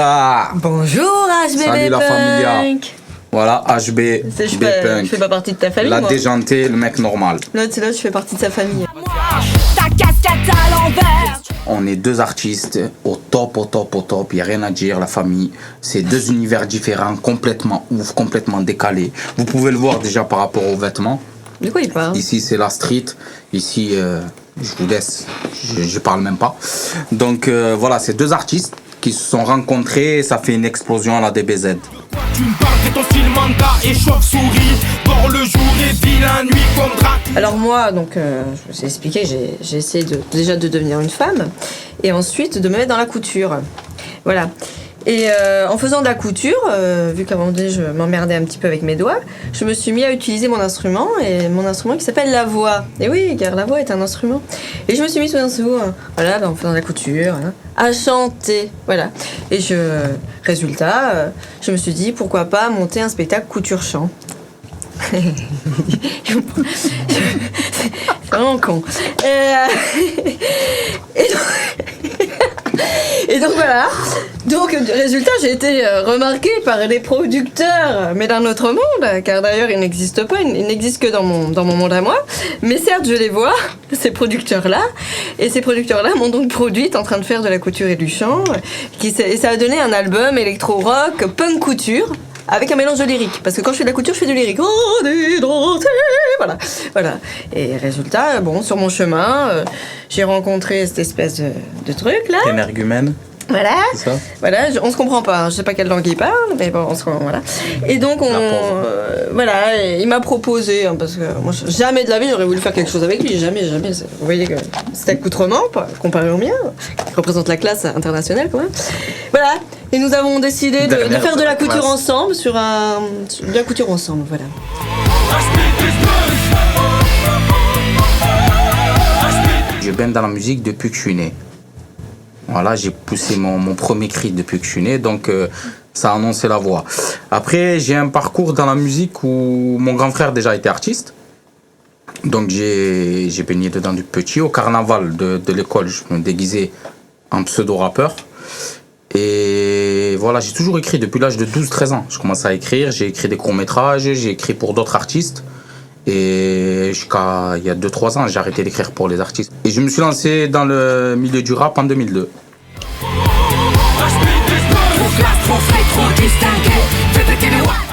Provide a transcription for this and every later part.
Voilà. Bonjour HBB Salut la familia. Punk. Voilà, HB Je Punk. fais pas partie de ta famille, La moi. déjanté, le mec normal. L'autre, je fais partie de sa famille. Ta casquette à l'envers. On est deux artistes au top, au top, au top. Il n'y a rien à dire, la famille. C'est deux univers différents, complètement ouf, complètement décalés. Vous pouvez le voir déjà par rapport aux vêtements. De quoi il parle? Ici, c'est la street. Ici, je vous laisse. Je parle même pas. Donc, voilà, c'est deux artistes qui se sont rencontrés et ça fait une explosion à la DBZ. Tu me parles de ton style manga et chauve-souris. Bord le jour et vis la nuit comme Dracula. Alors moi, donc, je vous ai expliqué, j'ai essayé déjà de devenir une femme et ensuite de me mettre dans la couture. Voilà. Et en faisant de la couture, vu qu'à un moment donné je m'emmerdais un petit peu avec mes doigts, je me suis mis à utiliser mon instrument, et mon instrument qui s'appelle la voix. Et oui, car la voix est un instrument. Et je me suis mis tout d'un coup, voilà, en faisant de la couture, hein, à chanter, voilà. Et résultat, je me suis dit pourquoi pas monter un spectacle couture-chant. C'est vraiment con. Et donc voilà. Donc résultat, j'ai été remarquée par les producteurs, mais d'un autre monde, car d'ailleurs ils n'existent pas, ils n'existent que dans mon monde à moi. Mais certes, je les vois, ces producteurs-là, et ces producteurs-là m'ont donc produite en train de faire de la couture et du chant, et ça a donné un album électro-rock, punk couture, avec un mélange de lyrique, parce que quand je fais de la couture, je fais du lyrique. Oh, voilà. Et résultat, bon, sur mon chemin, j'ai rencontré cette espèce de truc là. Énergumène. Voilà. C'est ça. Voilà, on se comprend pas. Je sais pas quelle langue il parle, mais bon, voilà. Et donc voilà, et il m'a proposé, hein, parce que moi, jamais de la vie j'aurais voulu faire quelque chose avec lui, jamais. Vous voyez que cet accoutrement, comparé au mien, qui représente la classe internationale quand même. Voilà. Et nous avons décidé de faire de la couture ensemble de la couture ensemble, voilà. Je baigne dans la musique depuis que je suis né. Voilà, j'ai poussé mon premier cri depuis que je suis né, donc ça a annoncé la voix. Après, j'ai un parcours dans la musique où mon grand frère déjà était artiste. Donc j'ai baigné dedans du petit. Au carnaval de l'école, je me déguisais en pseudo-rappeur. Et voilà, j'ai toujours écrit depuis l'âge de 12-13 ans. Je commençais à écrire, j'ai écrit des courts-métrages, j'ai écrit pour d'autres artistes. Et jusqu'à il y a 2-3 ans, j'ai arrêté d'écrire pour les artistes. Et je me suis lancé dans le milieu du rap en 2002.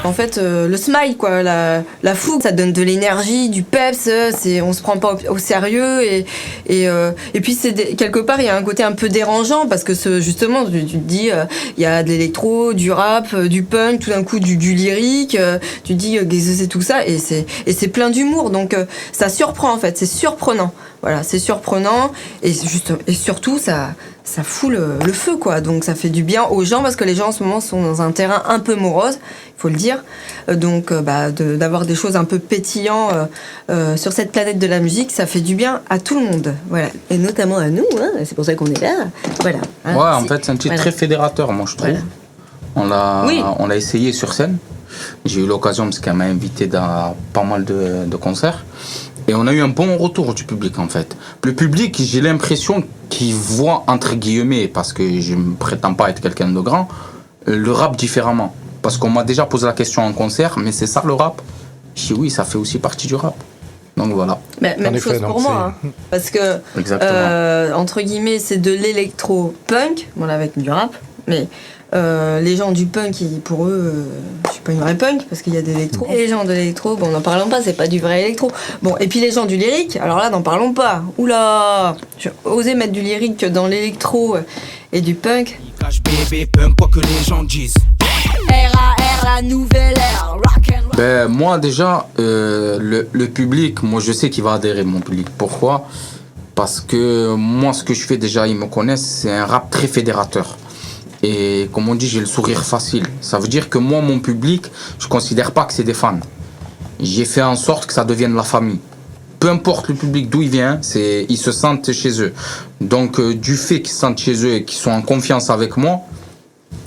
En fait, le smile, quoi, la fougue, ça donne de l'énergie, du peps, on se prend pas au sérieux, et puis quelque part, il y a un côté un peu dérangeant, parce que justement, tu te dis, il y a de l'électro, du rap, du punk, tout d'un coup, du lyrique, tu te dis, c'est tout ça, et c'est plein d'humour, donc ça surprend, en fait, c'est surprenant. Voilà, c'est surprenant, et surtout, ça fout le feu, quoi. Donc ça fait du bien aux gens, parce que les gens en ce moment sont dans un terrain un peu morose, il faut le dire. Donc d'avoir des choses un peu pétillantes sur cette planète de la musique, ça fait du bien à tout le monde. Voilà, et notamment à nous, hein, c'est pour ça qu'on est là. Voilà. Hein, ouais, en fait, c'est un titre très fédérateur, moi je trouve. Voilà. On l'a essayé sur scène. J'ai eu l'occasion, parce qu'elle m'a invité dans pas mal de concerts. Et on a eu un bon retour du public, en fait. Le public, j'ai l'impression qu'il voit, entre guillemets, parce que je ne prétends pas être quelqu'un de grand, le rap différemment. Parce qu'on m'a déjà posé la question en concert, mais c'est ça le rap? Je dis oui, ça fait aussi partie du rap. Donc voilà. Mais même chose pour moi, hein. Parce que, entre guillemets, c'est de l'électro-punk, voilà, avec du rap, mais... les gens du punk, pour eux, je suis pas une vraie punk parce qu'il y a des électros. Et les gens de l'électro, bon, n'en parlons pas, c'est pas du vrai électro. Bon, et puis les gens du lyrique, alors là, n'en parlons pas. Oula, j'ai osé mettre du lyrique dans l'électro et du punk. HBB Punk, quoi que les gens disent. RAR, la nouvelle ère, rock'n'roll. Ben, moi déjà, le public, moi je sais qu'il va adhérer, mon public. Pourquoi? Parce que moi, ce que je fais déjà, ils me connaissent, c'est un rap très fédérateur. Et comme on dit, j'ai le sourire facile. Ça veut dire que moi, mon public, je ne considère pas que c'est des fans. J'ai fait en sorte que ça devienne la famille. Peu importe le public d'où il vient, ils se sentent chez eux. Donc, du fait qu'ils se sentent chez eux et qu'ils sont en confiance avec moi,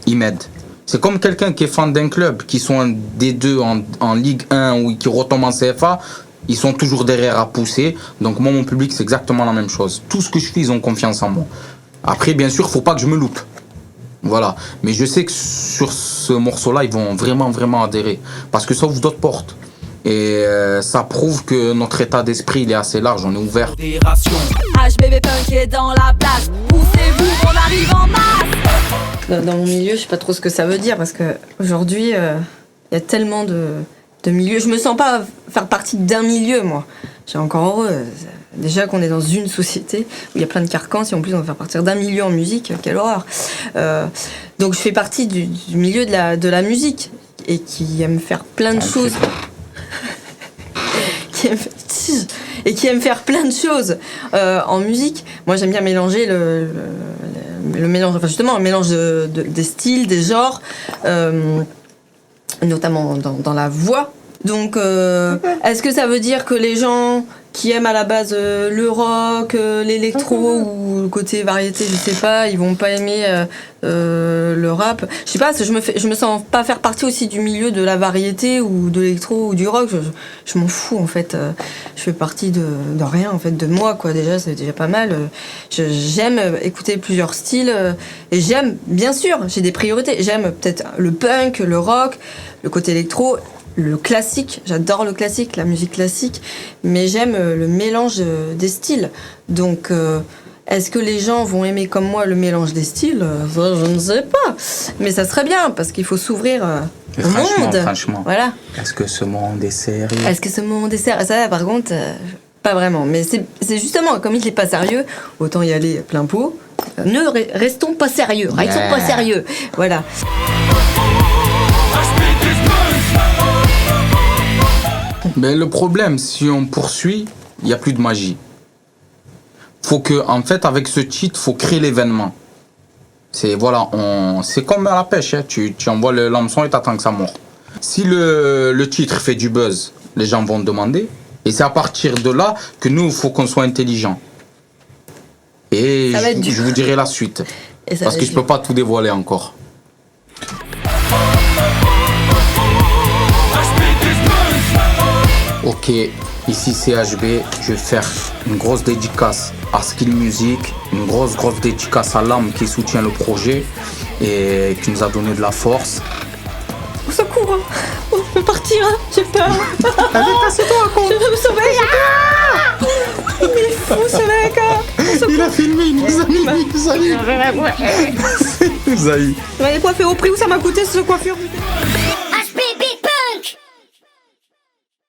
ils m'aident. C'est comme quelqu'un qui est fan d'un club, qui sont des deux en Ligue 1 ou qui retombent en CFA, ils sont toujours derrière à pousser. Donc, moi, mon public, c'est exactement la même chose. Tout ce que je fais, ils ont confiance en moi. Après, bien sûr, il ne faut pas que je me loupe. Voilà. Mais je sais que sur ce morceau-là, ils vont vraiment, vraiment adhérer. Parce que ça ouvre d'autres portes. Et ça prouve que notre état d'esprit, il est assez large, on est ouvert. HBB Punk est dans la place. Poussez-vous, on arrive en masse. Dans mon milieu, je sais pas trop ce que ça veut dire parce que aujourd'hui, il y a tellement de milieux. Je me sens pas faire partie d'un milieu, moi. J'ai encore heureux. Déjà qu'on est dans une société où il y a plein de carcans, si en plus on va faire partir d'un milieu en musique, quelle horreur. Donc je fais partie du milieu de la musique et qui aime faire plein de choses. Qui aime faire plein de choses en musique. Moi, j'aime bien mélanger le mélange, enfin justement, le mélange des styles, des genres, notamment dans la voix. Donc, est-ce que ça veut dire que les gens qui aiment à la base le rock, l'électro ou le côté variété, je sais pas, ils vont pas aimer le rap? Je sais pas, je me sens pas faire partie aussi du milieu de la variété ou de l'électro ou du rock. Je m'en fous en fait. Je fais partie de rien en fait, de moi quoi. Déjà, c'est déjà pas mal. J'aime écouter plusieurs styles et j'aime, bien sûr, j'ai des priorités. J'aime peut-être le punk, le rock, le côté électro. Le classique, j'adore le classique, la musique classique, mais j'aime le mélange des styles. Donc, est-ce que les gens vont aimer comme moi le mélange des styles? Ça, je ne sais pas. Mais ça serait bien, parce qu'il faut s'ouvrir au monde. Franchement. Voilà. Est-ce que ce monde est sérieux? Est-ce que ce monde est sérieux? Ça, par contre, pas vraiment. Mais c'est justement, comme il n'est pas sérieux, autant y aller plein pot. Restons pas sérieux. Restons pas sérieux. Voilà. Mais le problème, si on poursuit, il n'y a plus de magie. Faut que, en fait, avec ce titre, faut créer l'événement. C'est voilà, c'est comme à la pêche, hein. Tu envoies l'hameçon et t'attends que ça mord. Si le titre fait du buzz, les gens vont demander. Et c'est à partir de là que nous, il faut qu'on soit intelligent. Et je vous dirai la suite. Parce que je peux pas tout dévoiler encore. Ok, ici c'est HB, je vais faire une grosse dédicace à Skill Music, une grosse dédicace à l'âme qui soutient le projet et qui nous a donné de la force. Au secours, on peut partir, hein. J'ai peur. Allez, casse-toi, con. Je veux me sauver. Il est fou ce mec. Hein. Il a filmé, il nous a mis, il nous a eu. Il nous a eu. Tu m'avais coiffé au prix où ça m'a coûté ce coiffure.